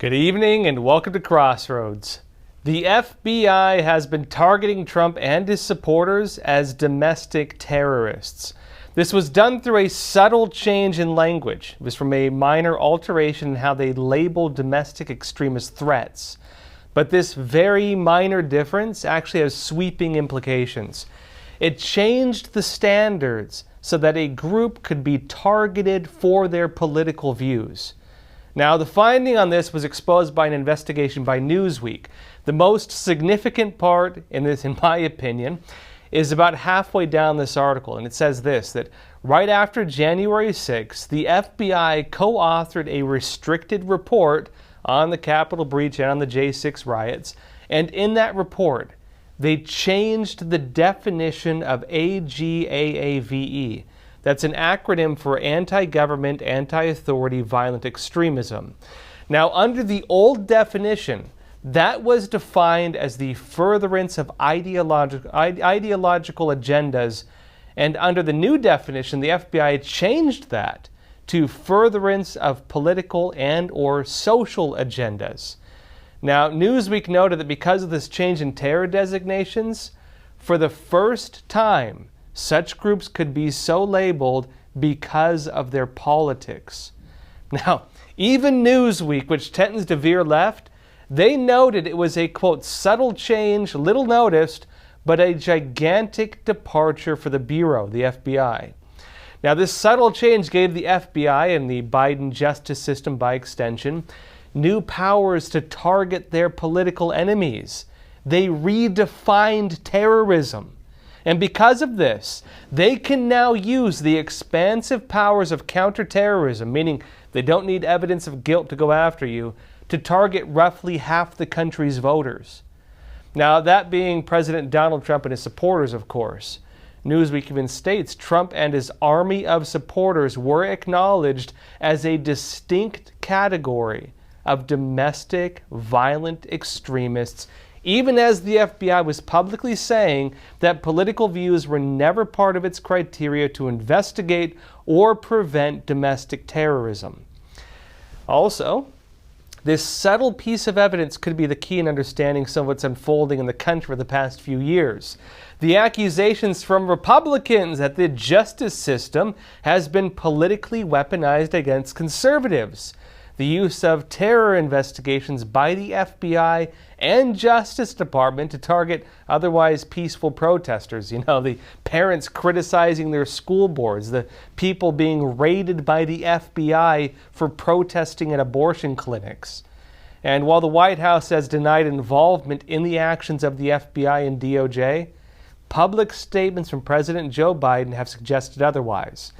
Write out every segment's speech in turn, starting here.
Good evening and welcome to Crossroads. The FBI has been targeting Trump and his supporters as domestic terrorists. This was done through a subtle change in language. It was from a minor alteration in how they labeled domestic extremist threats. But this very minor difference actually has sweeping implications. It changed the standards so that a group could be targeted for their political views. Now, the finding on this was exposed by an investigation by Newsweek. The most significant part in this, in my opinion, is about halfway down this article, and it says this, that right after January 6th, the FBI co-authored a restricted report on the Capitol breach and on the J6 riots, and in that report, they changed the definition of AGAAVE. That's an acronym for anti-government, anti-authority, violent extremism. Now, under the old definition, that was defined as the furtherance of ideological agendas, and under the new definition, the FBI changed that to furtherance of political and or social agendas. Now, Newsweek noted that because of this change in terror designations, for the first time, such groups could be so labeled because of their politics. Now, even Newsweek, which tends to veer left, they noted it was a, quote, subtle change, little noticed, but a gigantic departure for the Bureau, the FBI. Now, this subtle change gave the FBI and the Biden justice system, by extension, new powers to target their political enemies. They redefined terrorism. And because of this, they can now use the expansive powers of counterterrorism, meaning they don't need evidence of guilt to go after you, to target roughly half the country's voters. Now, that being President Donald Trump and his supporters, of course. Newsweek even states Trump and his army of supporters were acknowledged as a distinct category of domestic violent extremists, even as the FBI was publicly saying that political views were never part of its criteria to investigate or prevent domestic terrorism. Also, this subtle piece of evidence could be the key in understanding some of what's unfolding in the country for the past few years. The accusations from Republicans that the justice system has been politically weaponized against conservatives. The use of terror investigations by the FBI and Justice Department to target otherwise peaceful protesters. You know, the parents criticizing their school boards, the people being raided by the FBI for protesting at abortion clinics. And while the White House has denied involvement in the actions of the FBI and DOJ, public statements from President Joe Biden have suggested otherwise.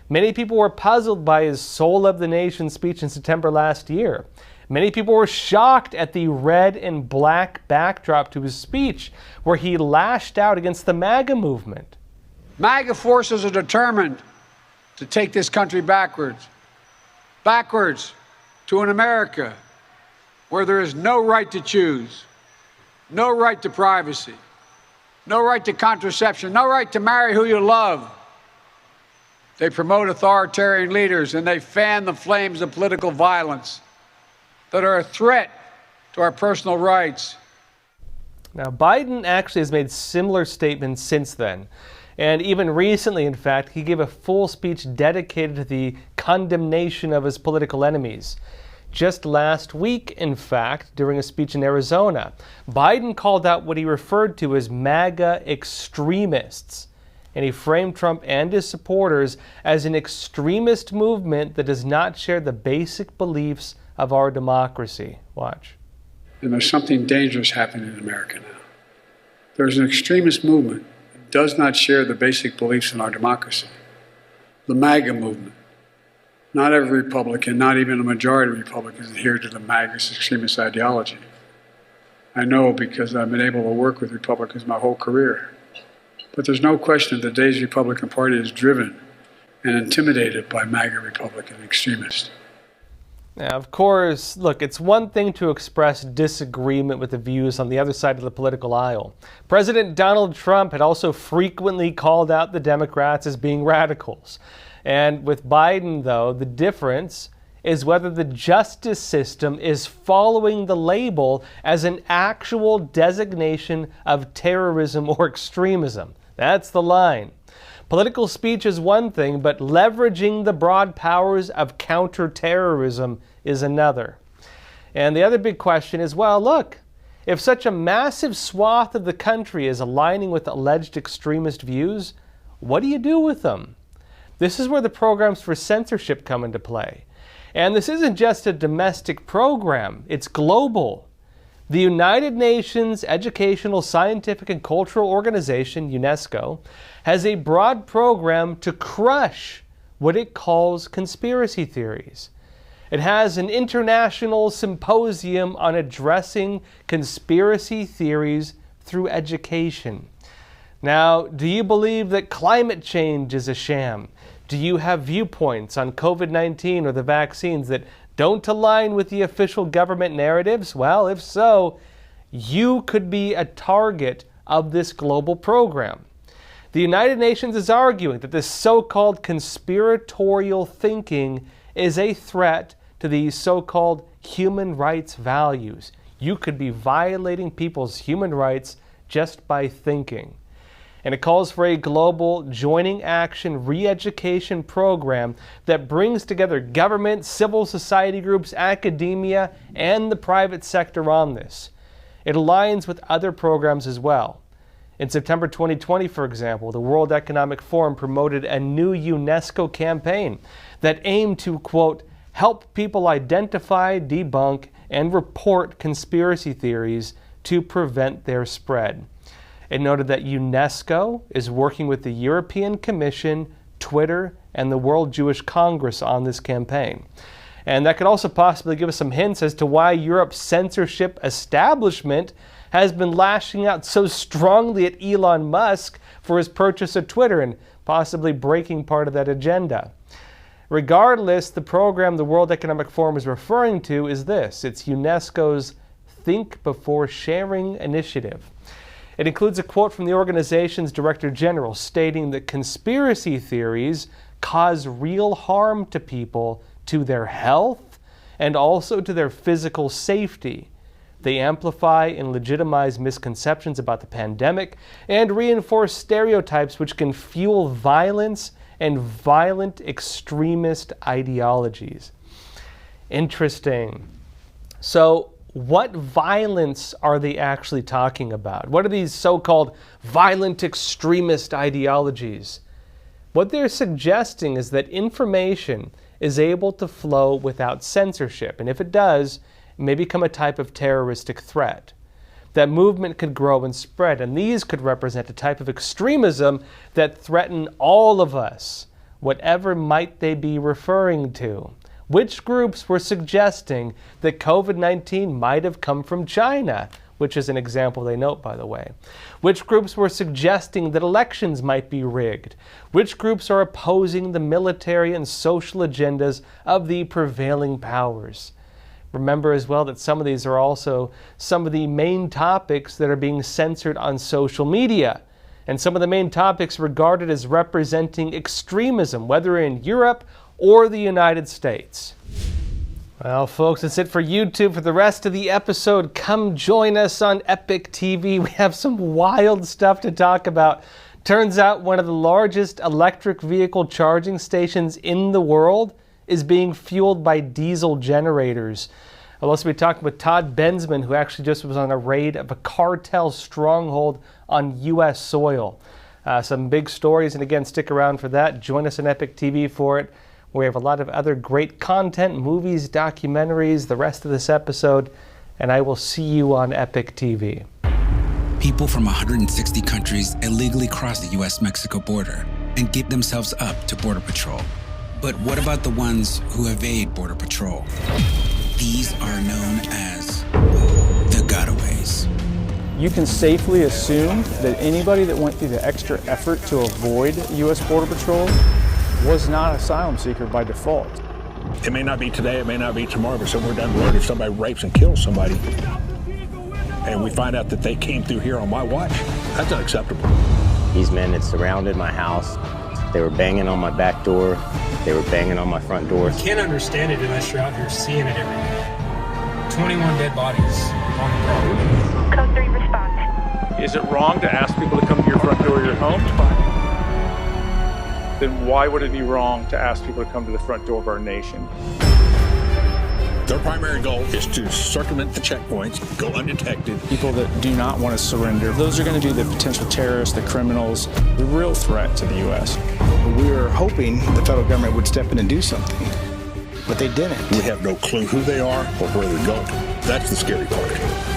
Many people were puzzled by his Soul of the Nation speech in September last year. Many people were shocked at the red and black backdrop to his speech, where he lashed out against the MAGA movement. MAGA forces are determined to take this country backwards to an America where there is no right to choose, no right to privacy, no right to contraception, no right to marry who you love. They promote authoritarian leaders and they fan the flames of political violence that are a threat to our personal rights. Now, Biden actually has made similar statements since then. And even recently, in fact, he gave a full speech dedicated to the condemnation of his political enemies. Just last week, in fact, during a speech in Arizona, Biden called out what he referred to as MAGA extremists. And he framed Trump and his supporters as an extremist movement that does not share the basic beliefs of our democracy. Watch. And there's something dangerous happening in America now. There's an extremist movement that does not share the basic beliefs in our democracy. The MAGA movement. Not every Republican, not even a majority of Republicans adhere to the MAGA extremist ideology. I know because I've been able to work with Republicans my whole career. But there's no question that today's Republican Party is driven and intimidated by MAGA Republican extremists. Now, of course, look, it's one thing to express disagreement with the views on the other side of the political aisle. President Donald Trump had also frequently called out the Democrats as being radicals. And with Biden, though, the difference is whether the justice system is following the label as an actual designation of terrorism or extremism. That's the line. Political speech is one thing, but leveraging the broad powers of counterterrorism is another. And the other big question is, well, look, if such a massive swath of the country is aligning with alleged extremist views, what do you do with them? This is where the programs for censorship come into play. And this isn't just a domestic program, it's global. The United Nations Educational, Scientific, and Cultural Organization, UNESCO, has a broad program to crush what it calls conspiracy theories. It has an international symposium on addressing conspiracy theories through education. Now, do you believe that climate change is a sham? Do you have viewpoints on COVID-19 or the vaccines that don't align with the official government narratives? Well, if so, you could be a target of this global program. The United Nations is arguing that this so-called conspiratorial thinking is a threat to these so-called human rights values. You could be violating people's human rights just by thinking. And it calls for a global joining action re-education program that brings together government, civil society groups, academia, and the private sector on this. It aligns with other programs as well. In September 2020, for example, the World Economic Forum promoted a new UNESCO campaign that aimed to, quote, help people identify, debunk, and report conspiracy theories to prevent their spread. It noted that UNESCO is working with the European Commission, Twitter, and the World Jewish Congress on this campaign. And that could also possibly give us some hints as to why Europe's censorship establishment has been lashing out so strongly at Elon Musk for his purchase of Twitter and possibly breaking part of that agenda. Regardless, the program the World Economic Forum is referring to is this. It's UNESCO's Think Before Sharing initiative. It includes a quote from the organization's Director General stating that conspiracy theories cause real harm to people, to their health, and also to their physical safety. They amplify and legitimize misconceptions about the pandemic and reinforce stereotypes which can fuel violence and violent extremist ideologies. Interesting. So, what violence are they actually talking about? What are these so-called violent extremist ideologies? What they're suggesting is that information is able to flow without censorship, and if it does, it may become a type of terroristic threat. That movement could grow and spread, and these could represent a type of extremism that threaten all of us, whatever might they be referring to. Which groups were suggesting that COVID-19 might have come from China, which is an example they note, by the way? Which groups were suggesting that elections might be rigged? Which groups are opposing the military and social agendas of the prevailing powers? Remember as well that some of these are also some of the main topics that are being censored on social media, and some of the main topics regarded as representing extremism, whether in Europe or the United States. Well, folks, that's it for YouTube. For the rest of the episode, come join us on Epoch TV. We have some wild stuff to talk about. Turns out one of the largest electric vehicle charging stations in the world is being fueled by diesel generators. I'll also be talking with Todd Bensman, who actually just was on a raid of a cartel stronghold on U.S. soil. Some big stories, and again, stick around for that. Join us on Epoch TV for it. We have a lot of other great content, movies, documentaries, the rest of this episode, and I will see you on Epoch TV. People from 160 countries illegally cross the U.S.-Mexico border and give themselves up to Border Patrol. But what about the ones who evade Border Patrol? These are known as the gotaways. You can safely assume that anybody that went through the extra effort to avoid U.S. Border Patrol was not an asylum seeker by default. It may not be today, it may not be tomorrow, but somewhere down the road, if somebody rapes and kills somebody, and we find out that they came through here on my watch, that's unacceptable. These men had surrounded my house. They were banging on my back door. They were banging on my front door. You can't understand it unless you're out here seeing it every day. 21 dead bodies on the property. Code 3 response. Is it wrong to ask people to come to your front door of your home? Then why would it be wrong to ask people to come to the front door of our nation? Their primary goal is to circumvent the checkpoints, go undetected. People that do not want to surrender, those are going to be the potential terrorists, the criminals, the real threat to the U.S. We were hoping the federal government would step in and do something, but they didn't. We have no clue who they are or where they're going. That's the scary part.